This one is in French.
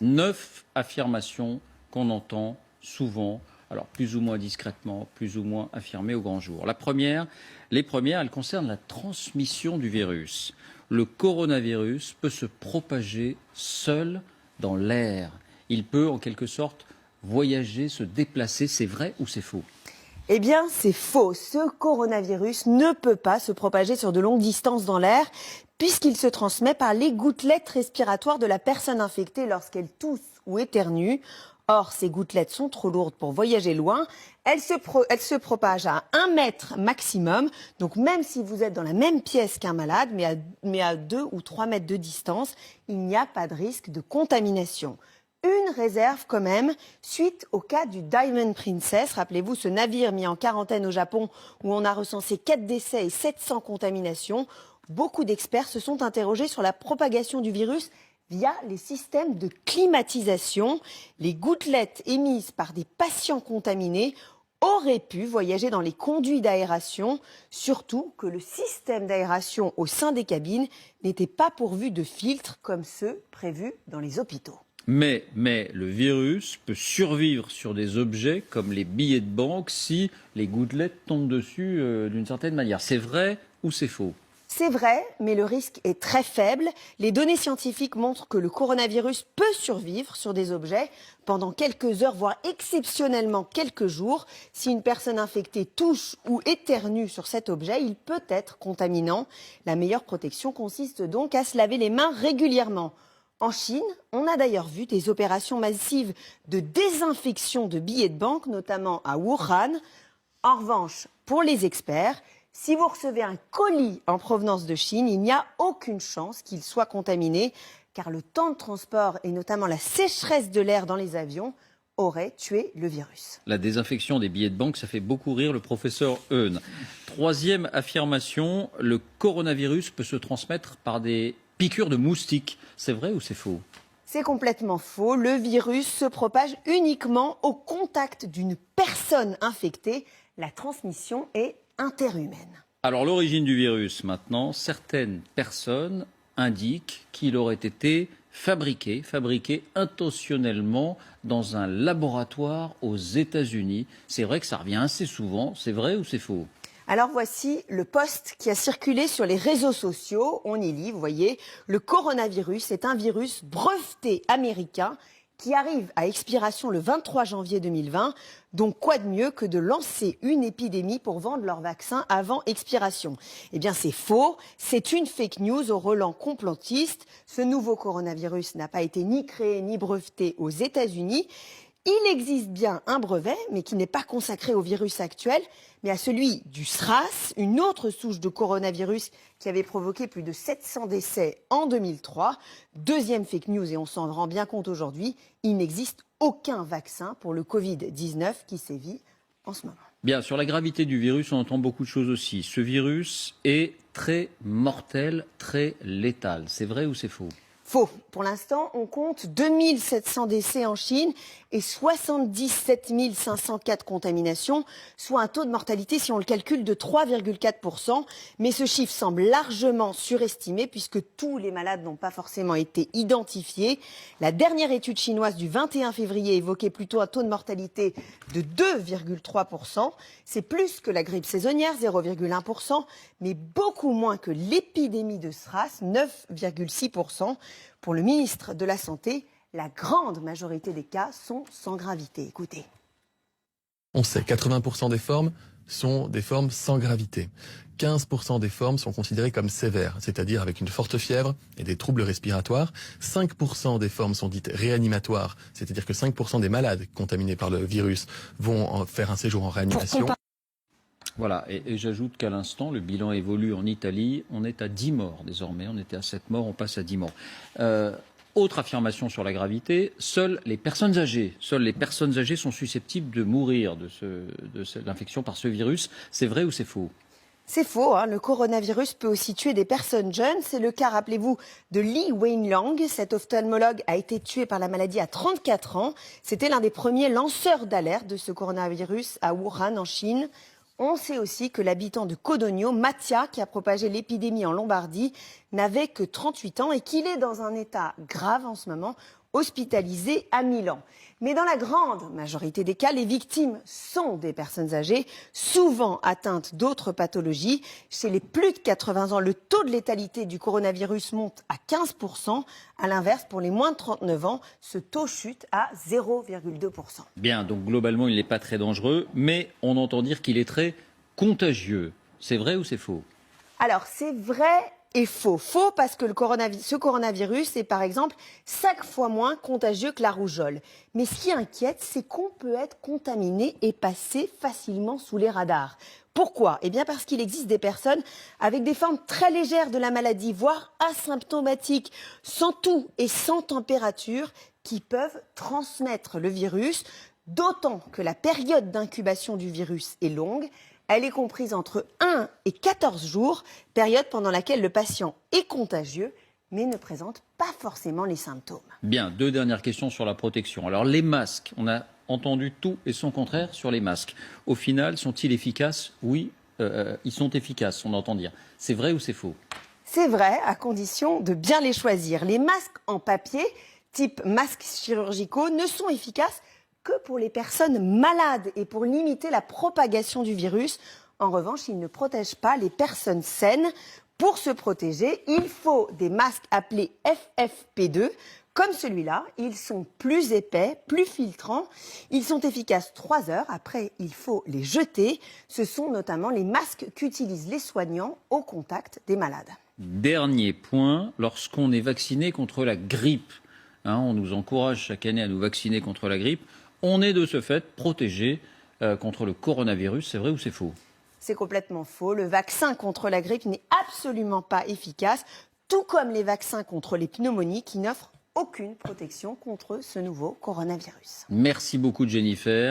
9 affirmations qu'on entend souvent, alors plus ou moins discrètement, plus ou moins affirmées au grand jour. Les premières, elles concernent la transmission du virus. Le coronavirus peut se propager seul dans l'air. Il peut en quelque sorte voyager, se déplacer. C'est vrai ou c'est faux? Eh bien, c'est faux. Ce coronavirus ne peut pas se propager sur de longues distances dans l'air, puisqu'il se transmet par les gouttelettes respiratoires de la personne infectée lorsqu'elle tousse ou éternue. Or, ces gouttelettes sont trop lourdes pour voyager loin. Elles se propagent à 1 mètre maximum. Donc, même si vous êtes dans la même pièce qu'un malade, mais à 2 ou 3 mètres de distance, il n'y a pas de risque de contamination. Une réserve quand même, suite au cas du Diamond Princess. Rappelez-vous, ce navire mis en quarantaine au Japon où on a recensé 4 décès et 700 contaminations. Beaucoup d'experts se sont interrogés sur la propagation du virus via les systèmes de climatisation. Les gouttelettes émises par des patients contaminés auraient pu voyager dans les conduits d'aération, surtout que le système d'aération au sein des cabines n'était pas pourvu de filtres comme ceux prévus dans les hôpitaux. Mais le virus peut survivre sur des objets comme les billets de banque si les gouttelettes tombent dessus d'une certaine manière. C'est vrai ou c'est faux? C'est vrai, mais le risque est très faible. Les données scientifiques montrent que le coronavirus peut survivre sur des objets pendant quelques heures, voire exceptionnellement quelques jours. Si une personne infectée touche ou éternue sur cet objet, il peut être contaminant. La meilleure protection consiste donc à se laver les mains régulièrement. En Chine, on a d'ailleurs vu des opérations massives de désinfection de billets de banque, notamment à Wuhan. En revanche, pour les experts, si vous recevez un colis en provenance de Chine, il n'y a aucune chance qu'il soit contaminé, car le temps de transport et notamment la sécheresse de l'air dans les avions aurait tué le virus. La désinfection des billets de banque, ça fait beaucoup rire le professeur Eun. Troisième affirmation, le coronavirus peut se transmettre par des piqûres de moustiques. C'est vrai ou c'est faux? C'est complètement faux. Le virus se propage uniquement au contact d'une personne infectée. La transmission est interhumaine. Alors l'origine du virus maintenant, certaines personnes indiquent qu'il aurait été fabriqué intentionnellement dans un laboratoire aux États-Unis. C'est vrai que ça revient assez souvent. C'est vrai ou c'est faux? Alors voici le post qui a circulé sur les réseaux sociaux. On y lit, vous voyez, le coronavirus est un virus breveté américain qui arrive à expiration le 23 janvier 2020. Donc quoi de mieux que de lancer une épidémie pour vendre leur vaccin avant expiration? Eh bien c'est faux, c'est une fake news au relent complotiste. Ce nouveau coronavirus n'a pas été ni créé ni breveté aux États-Unis. Il existe bien un brevet, mais qui n'est pas consacré au virus actuel, mais à celui du SRAS, une autre souche de coronavirus qui avait provoqué plus de 700 décès en 2003. Deuxième fake news, et on s'en rend bien compte aujourd'hui, il n'existe aucun vaccin pour le Covid-19 qui sévit en ce moment. Bien, sur la gravité du virus, on entend beaucoup de choses aussi. Ce virus est très mortel, très létal. C'est vrai ou c'est faux? Faux. Pour l'instant, on compte 2700 décès en Chine et 77 504 contaminations, soit un taux de mortalité, si on le calcule, de 3,4%. Mais ce chiffre semble largement surestimé puisque tous les malades n'ont pas forcément été identifiés. La dernière étude chinoise du 21 février évoquait plutôt un taux de mortalité de 2,3%. C'est plus que la grippe saisonnière, 0,1%, mais beaucoup moins que l'épidémie de SRAS, 9,6%. Pour le ministre de la Santé, la grande majorité des cas sont sans gravité. Écoutez. On sait, 80% des formes sont des formes sans gravité. 15% des formes sont considérées comme sévères, c'est-à-dire avec une forte fièvre et des troubles respiratoires. 5% des formes sont dites réanimatoires, c'est-à-dire que 5% des malades contaminés par le virus vont en faire un séjour en réanimation. Voilà, et j'ajoute qu'à l'instant, le bilan évolue en Italie. On est à 10 morts désormais. On était à 7 morts, on passe à 10 morts. Autre affirmation sur la gravité, seules les personnes âgées sont susceptibles de mourir de l'infection par ce virus. C'est vrai ou c'est faux? C'est faux, hein. Le coronavirus peut aussi tuer des personnes jeunes. C'est le cas, rappelez-vous, de Li Wenliang. Cet ophtalmologue a été tué par la maladie à 34 ans. C'était l'un des premiers lanceurs d'alerte de ce coronavirus à Wuhan, en Chine. On sait aussi que l'habitant de Codogno, Mattia, qui a propagé l'épidémie en Lombardie, n'avait que 38 ans et qu'il est dans un état grave en ce moment hospitalisés à Milan. Mais dans la grande majorité des cas, les victimes sont des personnes âgées, souvent atteintes d'autres pathologies. Chez les plus de 80 ans, le taux de létalité du coronavirus monte à 15%. À l'inverse, pour les moins de 39 ans, ce taux chute à 0,2%. Bien, donc globalement, il n'est pas très dangereux, mais on entend dire qu'il est très contagieux. C'est vrai ou c'est faux? Alors, c'est vrai et faux. Faux parce que ce coronavirus est par exemple 5 fois moins contagieux que la rougeole. Mais ce qui inquiète, c'est qu'on peut être contaminé et passer facilement sous les radars. Pourquoi? Eh bien parce qu'il existe des personnes avec des formes très légères de la maladie, voire asymptomatiques, sans toux et sans température, qui peuvent transmettre le virus, d'autant que la période d'incubation du virus est longue. Elle est comprise entre 1 et 14 jours, période pendant laquelle le patient est contagieux, mais ne présente pas forcément les symptômes. Bien, 2 dernières questions sur la protection. Alors les masques, on a entendu tout et son contraire sur les masques. Au final, sont-ils efficaces? Oui, ils sont efficaces, on entend dire. C'est vrai ou c'est faux? C'est vrai, à condition de bien les choisir. Les masques en papier, type masques chirurgicaux, ne sont efficaces que pour les personnes malades et pour limiter la propagation du virus. En revanche, ils ne protègent pas les personnes saines. Pour se protéger, il faut des masques appelés FFP2, comme celui-là. Ils sont plus épais, plus filtrants. Ils sont efficaces 3 heures. Après, il faut les jeter. Ce sont notamment les masques qu'utilisent les soignants au contact des malades. Dernier point, lorsqu'on est vacciné contre la grippe, on nous encourage chaque année à nous vacciner contre la grippe, on est de ce fait protégé contre le coronavirus. C'est vrai ou c'est faux? C'est complètement faux. Le vaccin contre la grippe n'est absolument pas efficace, tout comme les vaccins contre les pneumonies qui n'offrent aucune protection contre ce nouveau coronavirus. Merci beaucoup Jennifer.